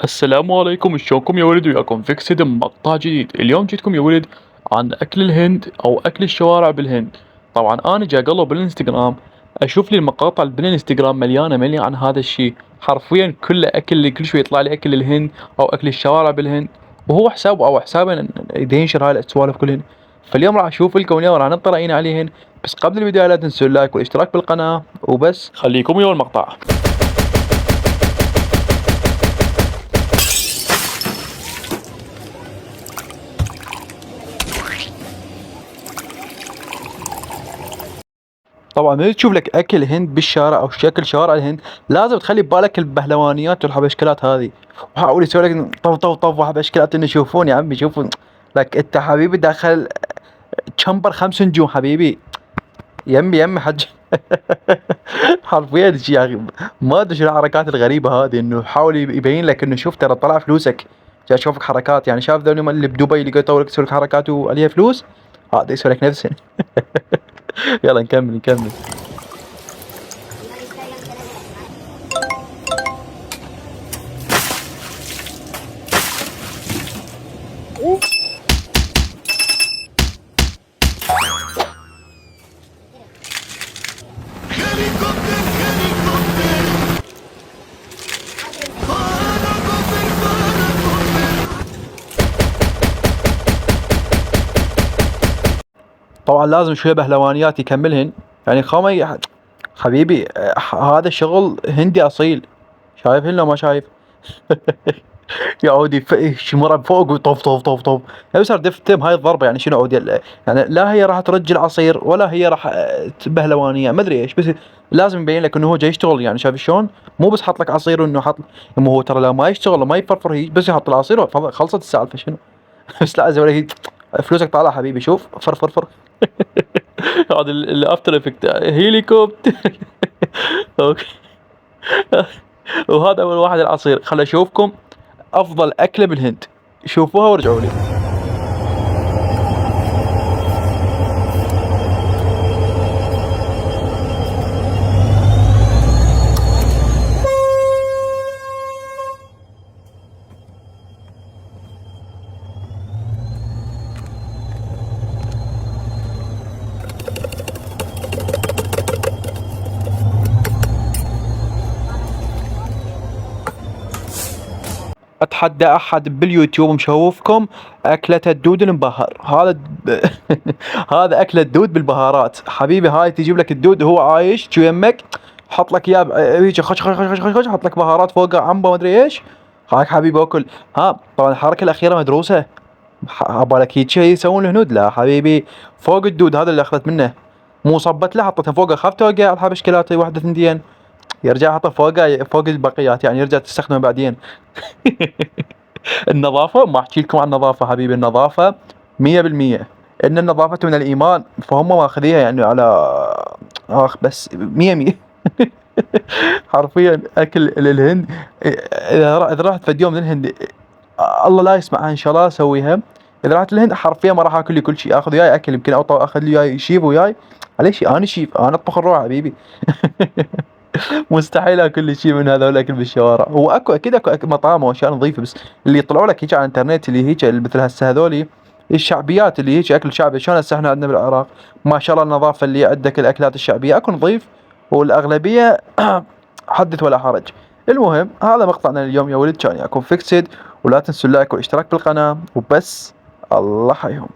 السلام عليكم، شلونكم يا ولد؟ وياكم فيكسد مقطع جديد. اليوم جيتكم يا ولد عن اكل الهند او اكل الشوارع بالهند. طبعا انا جا اقلب بالانستغرام اشوف لي المقاطع اللي بالانستغرام مليانه مليانه عن هذا الشيء، حرفيا كله اكل، كل شوي يطلع لي اكل الهند او اكل الشوارع بالهند، وهو حسابه او حسابه ينشر هاي السوالف كلهن. فاليوم راح اشوف لكم اليوم راح نطلع راينا عليهن. بس قبل الفيديو لا تنسوا اللايك والاشتراك بالقناه وبس. خليكم ويا المقطع. طبعا من تشوف لك اكل هند بالشارع او شكل شوارع الهند لازم تخلي ببالك البهلوانيات والحبشكلات هذه، وحاول يسوي لك طف طف طف وحبشكلات انه يشوفون يا عمي يشوفون لك انت حبيبي داخل تشمبر 5 نجوم حبيبي. يمي حج. حرفيا يا اخي ما ادري شو الحركات الغريبه هذه، انه يحاول يبين لك انه شوف ترى طلع فلوسك. جاي اشوفك حركات، يعني شاف ذول اللي بدبي اللي قاعد يسوي لك حركات وعليها فلوس، هذا يسوي لك نفسه. يلا نكمل. طبعا لازم شوية بهلوانيات يكملهن، يعني حبيبي هذا شغل هندي اصيل. شايفهن لو ما شايف؟ يعود يشمرها بفوق وطف طف طف طف. يعني صار دفتم هاي الضربة، يعني شنو عود يعني لا هي راح ترجي العصير ولا هي راح بهلوانية ما ادري ايش، بس لازم يبين لك انه هو جاي يشتغل. يعني شايف شلون؟ مو بس حط لك عصير وانه حط، مو هو ترى لا ما يشتغل ما يفرفر، هي بس يحط العصير خلصت السالفة شنو. بس لا زي فلوسك طالعة حبيبي، شوف فرفر. هذا الافتر افكت هيليكوبتر. اوكي. وهذا اول واحد العصير. خل اشوفكم افضل اكله بالهند، شوفوها وارجعوا لي. اتحدى احد باليوتيوب مشوفكم اكلة الدود المبهر هذا. هذا اكلة الدود بالبهارات حبيبي. هاي تجيب لك الدود وهو عايش شو يمك، حط لك اياه هيك خش خش خش خش خش، حط لك بهارات فوقه عنبه ما ادري ايش. هاك حبيبي اكل. ها طبعا الحركة الاخيرة مدروسة. عبالك هيك شيء يسوون الهنود؟ لا حبيبي، فوق الدود هذا اللي اخذت منه، مو صبت له حطيتها فوقه، خاف توقع الحبشكلات واحدة ثنتين، يرجع حطها فوقه فوق البقيات يعني يرجع تستخدمه بعدين. النظافة ما احكي لكم عن النظافة حبيبي، النظافة 100%. ان النظافة من الايمان، فهم ماخذيها يعني على بس 100. حرفيا اكل الهند، اذا رحت في يوم للهند، الله لا يسمعها ان شاء الله اسويها. اذا رحت الهند حرفيا ما راح اكل لي كل شيء، اخذ وياي اكل يمكن او اخذ لي وياي شيف وياي. على شيء انا شيف، انا اطبخ الروح حبيبي. مستحيل اكل لي شيء من هذول اكل بالشوارع. هو اكو اكيد اكو مطاعم واشياء نظيفه، بس اللي يطلعوا لك هيك على الانترنت اللي هيك مثل هسه هذولي الشعبيات اللي هيك اكل شعبي، شلون هسه احنا عندنا بالعراق ما شاء الله النظافه اللي عندك الاكلات الشعبيه اكو نظيف، والاغلبيه حدث ولا حرج. المهم هذا مقطعنا اليوم يا ولد، كان ياكم فيكسد، ولا تنسوا اللايك والاشتراك بالقناه وبس. الله حيهم.